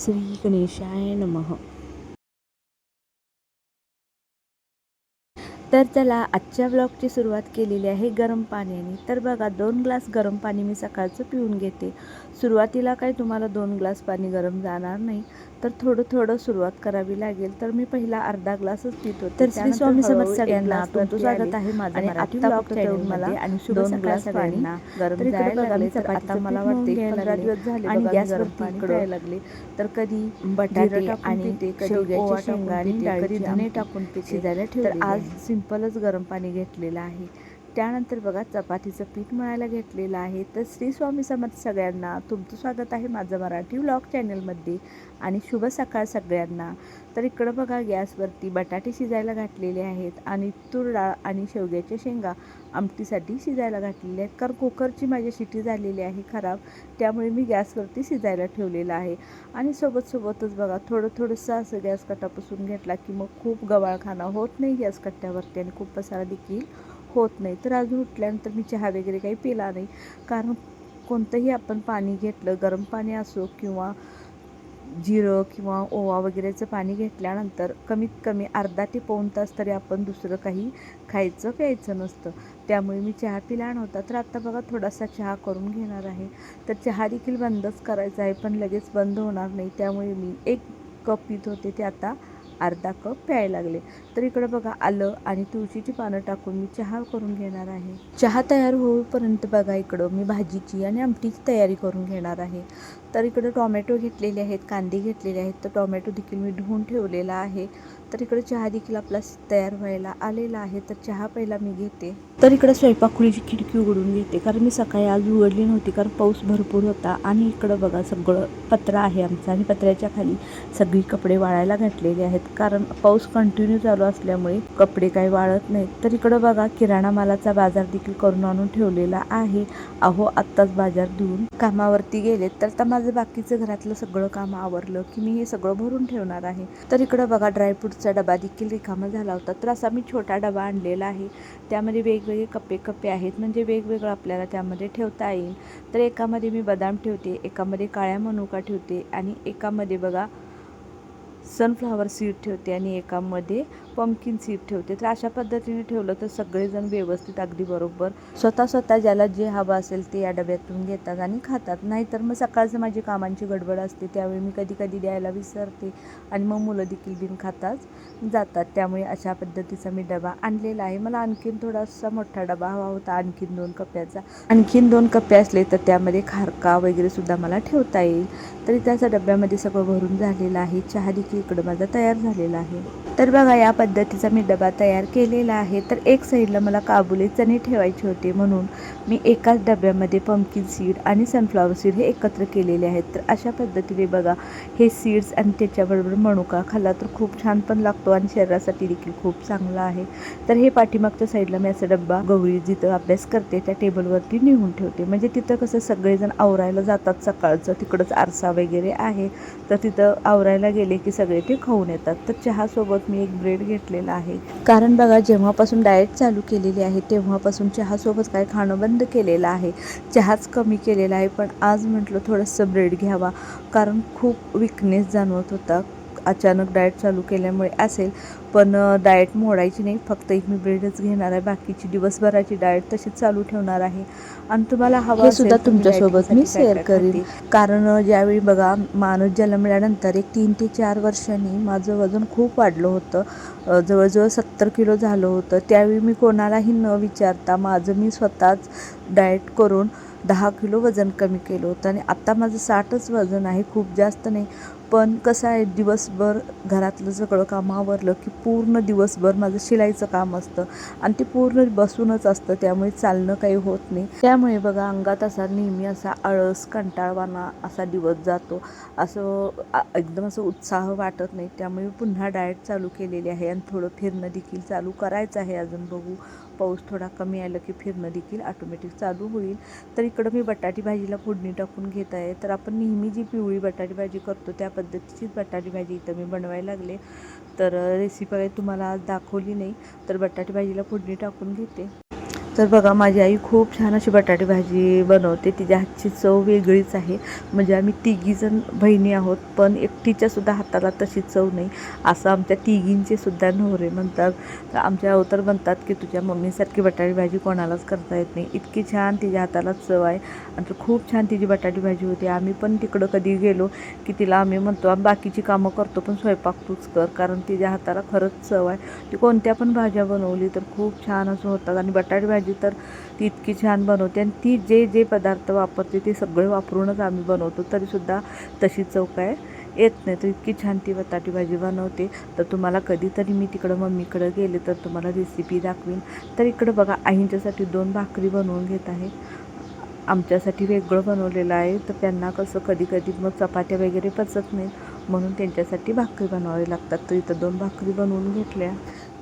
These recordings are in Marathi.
श्री गणेशाय नमः. तर चला आजच्या ब्लॉगची सुरुवात केलेली आहे गरम पाण्याने. तर बघा 2 ग्लास गरम पाणी मी सकाळचं पिऊन घेते. सुरुवातीला काय तुम्हाला 2 ग्लास पाणी गरम जाणार नाही, तर थोडं थोडं सुरुवात करावी लागेल. तर मी पहिला अर्धा ग्लासच पित होते. तर श्री स्वामी समर्थ सगळ्यांना तुमचं स्वागत आहे माझं मराठी ब्लॉग चॅनलमध्ये आणि शुभ सकाळ सगळ्यांना. गरम जायला लागले तर आता मला वाटते 15 दिवस झाले आणि गॅसवरती प्यायला लागले. तर कधी बटाटे आणि शेवग्याच्या शेंगा आणि कधी धने टाकून पिते शिजायला ठेवले. तर आज सिंपलच गरम पाणी घेतलेलं आहे. त्यानंतर बघा चपातीचं पीठ मळायला घेतलेलं आहे. तर श्री स्वामी समर्थ सगळ्यांना तुमचं स्वागत आहे माझं मराठी व्लॉग चॅनलमध्ये आणि शुभ सकाळ सगळ्यांना. तर इकडं बघा गॅसवरती बटाटे शिजायला घातलेले आहेत आणि तूर डाळ आणि शेवग्याच्या शेंगा आमटीसाठी शिजायला घातलेले आहेत. कारण कुकरची माझी शिटी झालेली आहे खराब, त्यामुळे मी गॅसवरती शिजायला ठेवलेलं आहे. आणि सोबतच बघा थोडंसं असं गॅस कट्टा पुसून घेतला की मग खूप गवाळखाना होत नाही गॅस कट्ट्यावरती आणि खूप पसारा देखील होत नाही. तर अजून उठल्यानंतर मी चहा वगैरे काही पिला नाही, कारण कोणतंही आपण पाणी घेतलं, गरम पाणी असो किंवा जिरं किंवा ओवा वगैरेचं पाणी घेतल्यानंतर कमीत कमी अर्धा ते पाऊण तास तरी आपण दुसरं काही खायचं प्यायचं नसतं. त्यामुळे मी चहा पिला नव्हता. तर आता बघा थोडासा चहा करून घेणार आहे. तर चहा देखील बंदच करायचा आहे, पण लगेच बंद होणार नाही. त्यामुळे मी 1 कप पित होते ते आता अर्धा कप प्यायला लागले. तर इकडं बघा आलं आणि तुळशीची पानं टाकून मी चहा करून घेणार आहे. चहा तयार होईपर्यंत बघा इकडं मी भाजीची आणि आमटीची तयारी करून घेणार आहे. तर इकडं टॉमॅटो घेतलेले आहेत, कांदे घेतलेले आहेत. तर टॉमॅटो देखील मी धुवून ठेवलेला आहे. तर इकडे चहा देखील आपला तयार व्हायला आलेला आहे. तर चहा पहिला मी घेते. तर इकडं स्वयंपाकखोलीची खिडकी उघडून घेते, कारण मी सकाळी आज उघडली नव्हती, कारण पाऊस भरपूर होता. आणि इकडं बघा सगळं पत्रा आहे आमचा आणि पत्र्याच्या खाली सगळी कपडे वाळायला घातलेले आहेत, कारण पाऊस कंटिन्यू चालू असल्यामुळे कपडे काही वाळत नाहीत. तर इकडं बघा किराणा मालाचा बाजार देखील करून आणून ठेवलेला आहे. अहो आत्ताच बाजार देऊन कामावरती गेलेत. तर आता माझं बाकीचं घरातलं सगळं काम आवरलं की मी हे सगळं भरून ठेवणार आहे. तर इकडं बघा ड्रायफ्रूटचा डबा देखील रिकामा झाला होता. तर असा मी छोटा डबा आणलेला आहे. त्यामध्ये वेगवेगळे कप्पे आहेत, म्हणजे वेगवेगळं आपल्याला त्यामध्ये ठेवता येईल. तर एकामध्ये मी बदाम ठेवते, एकामध्ये काळ्या मनुका ठेवते आणि एकामध्ये बघा सनफ्लॉवर सीड ठेवते आणि एकामध्ये पंपकिन सीड ठेवते. तर अशा पद्धतीने ठेवलं तर सगळेजण व्यवस्थित अगदी बरोबर स्वतः ज्याला जे हवं असेल ते या डब्यातून घेतात आणि खातात. नाहीतर मग सकाळचं माझी कामांची गडबड असते, त्यावेळी मी कधी द्यायला विसरते आणि मग मुलं देखील बिन खाताच जातात. त्यामुळे अशा पद्धतीचा मी डबा आणलेला आहे. मला आणखीन थोडासा मोठा डबा हवा होता, आणखीन 2 कप्प्याचा. आणखीन 2 कप्पे असले तर त्यामध्ये खारका वगैरे सुद्धा मला ठेवता येईल. तरी त्याच्या डब्यामध्ये सगळं भरून झालेलं आहे. चहा देखील इकडं माझा तयार झालेला आहे. तर बघा या पद्धतीचा मी डबा तयार केलेला आहे. तर एक साईडला मला काबुली चणे ठेवायचे होते, म्हणून मी एकाच डब्यामध्ये पंपकिन सीड आणि सनफ्लॉवर सीड हे एकत्र केलेले आहेत. तर अशा पद्धतीने बघा हे सीड्स आणि त्याच्याबरोबर मनुका खाल्ला तर खूप छान पण लागतो आणि शरीरासाठी देखील खूप चांगला आहे. तर हे पाठीमागच्या साईडला मी असा डब्बा गौरी जिथं अभ्यास करते त्या टेबलवरती नेऊन ठेवते, म्हणजे तिथं कसं सगळेजण आवरायला जातात सकाळचं, तिकडंच आरसा वगैरे आहे. तर तिथं आवरायला गेले की सगळे ते खाऊन येतात. तर चहासोबत मी एक ब्रेड घेतलेला आहे, कारण बघा जेव्हापासून डाएट चालू केलेली आहे तेव्हापासून चहासोबत काय खाणं बंद केलेलं आहे, चहाच कमी केलेला आहे. पण आज म्हटलं थोडंसं ब्रेड घ्यावा, कारण खूप विकनेस जाणवत होता. अचानक डाएट चालू केल्यामुळे असेल, पण डाएट मोडायची नाही, फक्त एक मी ब्रेडच घेणार आहे. बाकीची दिवसभराची डाएट तशीच चालू ठेवणार आहे. आणि तुम्हाला हवं असेल सुद्धा तुमच्यासोबत मी शेअर करीन, कारण ज्यावेळी बघा माणूस जन्मल्यानंतर एक 3 ते 4 वर्षांनी माझं वजन खूप वाढलं होतं, जवळजवळ 70 किलो झालं होतं. त्यावेळी मी कोणालाही न विचारता माझं मी स्वतःच डाएट करून 10 किलो वजन कमी केलं होतं आणि आत्ता माझं 60च वजन आहे, खूप जास्त नाही. पण कसं आहे, दिवसभर घरातलं सगळं काम आवरलं की पूर्ण दिवसभर माझं शिलाईचं काम असतं आणि ते पूर्ण बसूनच असतं, त्यामुळे चालणं काही होत नाही. त्यामुळे बघा अंगात असा नेहमी असा आळस कंटाळवाणा असा दिवस जातो, असं एकदम असं उत्साह वाटत नाही. त्यामुळे पुन्हा डाएट चालू केलेली आहे आणि थोडं फिरणं देखील चालू करायचं आहे. अजून बघू, पाऊस थोडा कमी आला की फिरणं देखील ऑटोमॅटिक चालू होईल. तर इकडं मी बटाटी भाजीला फोडणी टाकून घेत आहे. तर आपण नेहमी जी पिवळी बटाटी भाजी करतो त्या पद्धतीचीच बटाटी भाजी इथं मी बनवायला लागले. तर रेसिपी काही तुम्हाला आज दाखवली नाही, तर बटाटी भाजीला फोडणी टाकून घेते. तर बघा माझी आई खूप छान अशी बटाटे भाजी बनवते. तिच्या हातची चव वेगळीच आहे. म्हणजे आम्ही तिघीजण बहिणी आहोत, पण एकटीच्यासुद्धा हाताला तशी चव नाही, असं आमच्या तिघींचे सुद्धा नवरे म्हणतात. तर आमच्या अवतर म्हणतात की तुझ्या मम्मीसारखी बटाटे भाजी कोणालाच करता येत नाही, इतकी छान तिच्या हाताला चव आहे. आणि खूप छान तिची बटाटे भाजी होती. आम्ही पण तिकडं कधी गेलो की तिला आम्ही म्हणतो आम्ही बाकीची कामं करतो पण स्वयंपाक तूच कर, कारण तिच्या हाताला खरंच चव आहे. ती कोणत्या पण भाज्या बनवली तर खूप छान असं होतात. आणि बटाटे भाजी तर ती इतकी छान बनवते, आणि ती जे जे पदार्थ वापरते ते सगळे वापरूनच आम्ही बनवतो, तरीसुद्धा तशी चव काय येत नाही. तर इतकी छान ती बटाटी भाजी बनवते. तर तुम्हाला कधीतरी मी तिकडं मम्मीकडं गेले तर तुम्हाला रेसिपी दाखवीन. तर इकडं बघा आईंच्यासाठी 2 भाकरी बनवून घेत आहे. आमच्यासाठी वेगळं बनवलेलं आहे. तर त्यांना कसं कधी कधी मग चपात्या वगैरे पचत नाहीत, म्हणून त्यांच्यासाठी भाकरी बनवावी लागतात. तर इथं 2 भाकरी बनवून घेतल्या.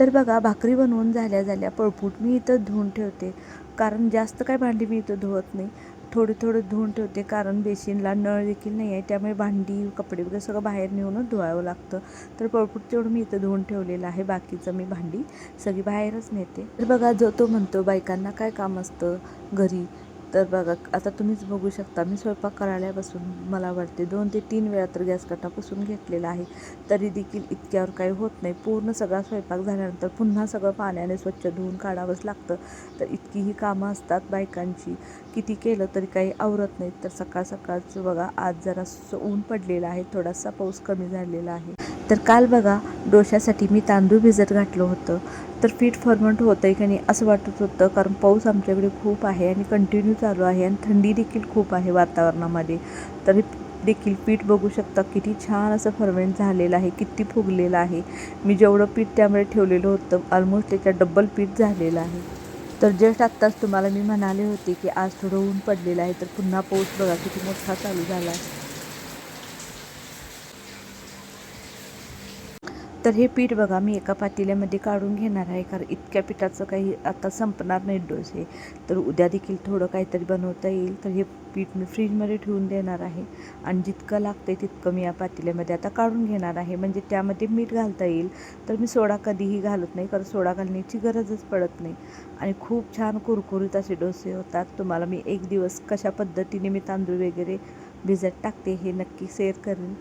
तर बघा भाकरी बनवून झाल्या पळपूट मी इथं धुवून ठेवते, कारण जास्त काय भांडी मी इथं धुवत नाही, थोडं धुवून ठेवते, कारण बेसिनला नळ देखील नाही आहे, त्यामुळे भांडी कपडे वगैरे सगळं बाहेर नेऊनच धुवावं लागतं. तर पळपूट तेवढं मी इथं धुवून ठेवलेलं आहे, बाकीचं मी भांडी सगळी बाहेरच नेते. तर बघा जो तो म्हणतो बायकांना काय काम असतं घरी. तर बघा आता तुम्हीच बघू शकता, मी स्वयंपाक करायल्यापासून मला वाटते 2 ते 3 वेळा तर गॅस कट्टा पुसून घेतलेला आहे, तरी देखील इतक्यावर काही होत नाही. पूर्ण सगळा स्वयंपाक झाल्यानंतर पुन्हा सगळं पाण्याने स्वच्छ धुवून काढावंच लागतं. तर इतकी ही कामं असतात बायकांची, किती केलं तरी काही आवरत नाही. तर सकाळचं बघा आज जरा ऊन पडलेलं आहे, थोडासा पाऊस कमी झालेला आहे. तर काल बघा डोश्यासाठी मी तांदूळ भिजत घातलं होतं. तर पीठ फर्मंट होतं आहे की नाही असं वाटत होतं, कारण पाऊस आमच्याकडे खूप आहे आणि कंटिन्यू चालू आहे, आणि थंडी देखील खूप आहे वातावरणामध्ये. तरी देखील पीठ बघू शकता किती छान असं फर्मेंट झालेलं आहे, किती फुगलेलं आहे. मी जेवढं पीठ त्यामुळे ठेवलेलं होतं ऑलमोस्ट त्याच्या डबल पीठ झालेलं आहे. तर जस्ट आत्ताच तुम्हाला मी म्हणाले होते की आज थोडं ऊन पडलेलं आहे, तर पुन्हा पाऊस बघा किती मोठा चालू झाला आहे. तर हे पीठ बघा मी एका पातेल्यामध्ये काढून घेणार आहे, कारण इतक्या पिठाचं काही आता संपणार नाही डोसे. तर उद्या देखील थोडं काहीतरी बनवता येईल. तर हे पीठ मी फ्रीजमध्ये ठेवून देणार आहे, आणि जितकं लागतं आहे तितकं मी या पातेल्यामध्ये आता काढून घेणार आहे, म्हणजे त्यामध्ये मीठ घालता येईल. तर मी सोडा कधीही घालत नाही, कारण सोडा घालण्याची गरजच पडत नाही, आणि खूप छान कुरकुरीत असे डोसे होतात. तुम्हाला मी एक दिवस कशा पद्धतीने मी तांदूळ वगैरे भिजत टाकते हे नक्की शेअर करेन.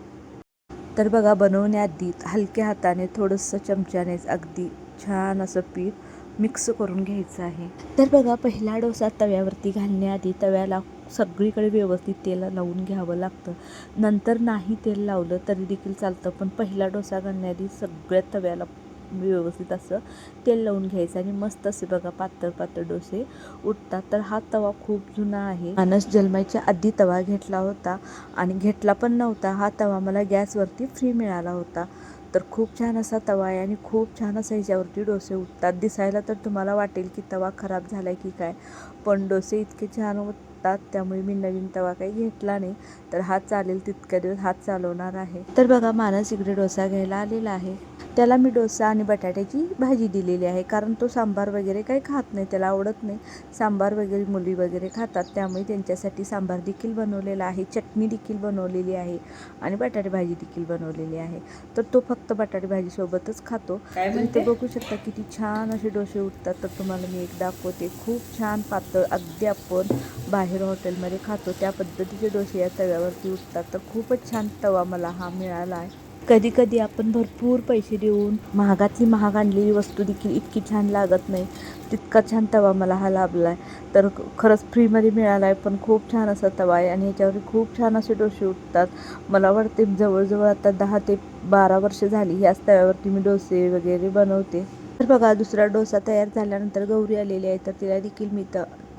तर बघा बनवण्याआधी हलक्या हाताने थोडंसं चमच्यानेच अगदी छान असं पीठ मिक्स करून घ्यायचं आहे. तर बघा पहिला डोसा तव्यावरती घालण्याआधी तव्याला सगळीकडे व्यवस्थित तेल लावून घ्यावं लागतं. नंतर नाही तेल लावलं तरी देखील चालतं, पण पहिला डोसा घालण्याआधी सगळ्या तव्याला व्यवस्थित असं तेल लावून घ्यायचं, आणि मस्त असे बघा पातळ डोसे उठतात. तर हा तवा खूप जुना आहे, माणस जन्माच्या आधी तवा घेतला होता, आणि घेतला पण नव्हता हा तवा, मला गॅसवरती फ्री मिळाला होता. तर खूप छान असा तवा आहे, आणि खूप छान असं ह्याच्यावरती डोसे उठतात. दिसायला तर तुम्हाला वाटेल की तवा खराब झाला आहे की काय, पण डोसे इतके छान उठतात, त्यामुळे मी नवीन तवा काही घेतला नाही. तर हात चालेल तितक्या दिवस हात चालवणार आहे. तर बघा मानस इकडे डोसा घ्यायला आलेला आहे. त्याला मी डोसा आणि बटाट्याची भाजी दिलेली आहे, कारण तो सांबार वगैरे काही खात नाही, त्याला आवडत नाही. सांबार वगैरे मुली वगैरे खातात, त्यामुळे त्यांच्यासाठी सांबार देखील बनवलेला आहे, चटणी देखील बनवलेली आहे, आणि बटाटे भाजी देखील बनवलेली आहे. तर तो फक्त बटाटे भाजीसोबतच खातो. ते बघू शकता किती छान असे डोसे उठतात. तर तुम्हाला मी एक दाखवते, खूप छान पातळ, अगदी आपण बाहेर हॉटेलमध्ये खातो त्या पद्धतीचे डोसे या तव्यावरती उठतात. तर खूपच छान तवा मला हा मिळाला आहे. कधी कधी आपण भरपूर पैसे देऊन महागातली महाग आणलेली वस्तू देखील इतकी छान लागत नाही, तितका छान तवा मला हा लाभला आहे. तर खरंच फ्रीमध्ये मिळाला आहे, पण खूप छान असा तवा आहे, आणि ह्याच्यावर खूप छान असे डोसे उठतात. मला वाटते जवळजवळ आता 10 ते 12 वर्ष झाली ह्याच तव्यावरती मी डोसे वगैरे बनवते. तर बघा दुसरा डोसा तयार झाल्यानंतर गौरी आलेली आहे, तर तिला देखील मी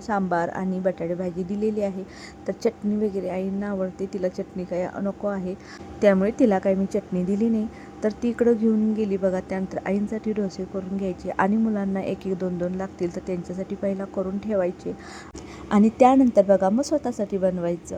सांबार आणि बटाटे भाजी दिलेली आहे. तर चटणी वगैरे आईंना आवडते, तिला चटणी काही नको आहे, त्यामुळे तिला काही मी चटणी दिली नाही. तर ती इकडं घेऊन गेली बघा. त्यानंतर आईंसाठी डोसे करून घ्यायचे, आणि मुलांना 1-1 2-2 लागतील तर त्यांच्यासाठी पहिला करून ठेवायचे, आणि त्यानंतर बघा मग स्वतःसाठी बनवायचं.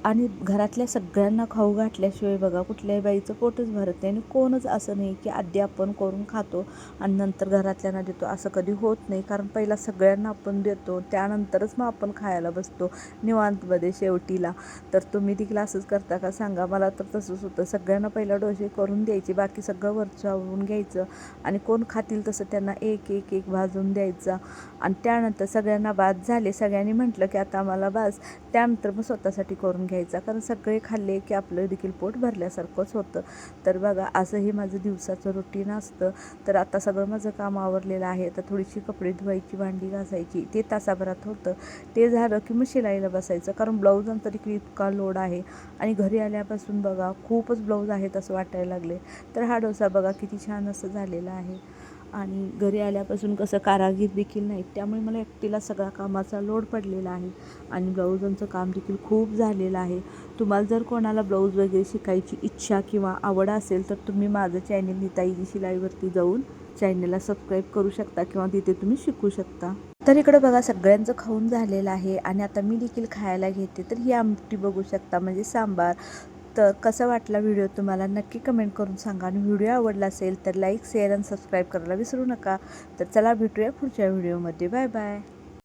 आणि घरातल्या सगळ्यांना खाऊ घातल्याशिवाय बघा कुठल्याही बाईचं पोटच भरत नाही. आणि कोणच असं नाही की आधी आपण करून खातो आणि नंतर घरातल्यांना देतो, असं कधी होत नाही. कारण पहिला सगळ्यांना आपण देतो, त्यानंतरच मग आपण खायला बसतो निवांतमध्ये शेवटीला. तर तुम्ही देखील असंच करता का सांगा. मला तर तसंच होतं, सगळ्यांना पहिला डोसे करून द्यायचे, बाकी सगळं वरचं आवरून घ्यायचं आणि कोण खातील तसं त्यांना एक एक एक भाजून द्यायचा. आणि त्यानंतर सगळ्यांना बाद झाले, सगळ्यांनी म्हटलं की आता आम्हाला बास, त्यानंतर मग स्वतःसाठी करून घ्यायचा. कारण सगळे खाल्ले की आपलं देखील पोट भरल्यासारखंच होतं. तर बघा असंही माझं दिवसाचं रुटीन असतं. तर आता सगळं माझं काम आवरलेलं आहे. तर थोडीशी कपडे धुवायची, भांडी घासायची, ते तासाभरात होतं. ते झालं की मग शिलाईला बसायचं, कारण ब्लाऊजांचा देखील इतका लोड आहे. आणि घरी आल्यापासून बघा खूपच ब्लाऊज आहेत असं वाटायला लागले. तर हा डोसा बघा किती छान असं झालेला आहे. आणि घरी आल्यापासून कसं कारागीर देखील नाहीत, त्यामुळे मला एकटीला सगळा कामाचा लोड पडलेला आहे. आणि ब्लाऊजांचं काम देखील खूप झालेलं आहे. तुम्हाला जर कोणाला ब्लाऊज वगैरे शिकायची इच्छा किंवा आवड असेल तर तुम्ही माझं चॅनल नीताईजी शिलाईवरती जाऊन चॅनलला सबस्क्राईब करू शकता किंवा तिथे तुम्ही शिकू शकता. तर इकडं बघा सगळ्यांचं खाऊन झालेलं आहे आणि आता मी देखील खायला घेते. तर ही आमटी बघू शकता, म्हणजे सांबार. तर कसा वाटला व्हिडिओ तुम्हाला नक्की कमेंट करून सांगा. आणि व्हिडिओ आवडला असेल तर लाईक, शेअर आणि सबस्क्राईब करायला विसरू नका. तर चला भेटूया पुढच्या व्हिडिओमध्ये. Bye bye.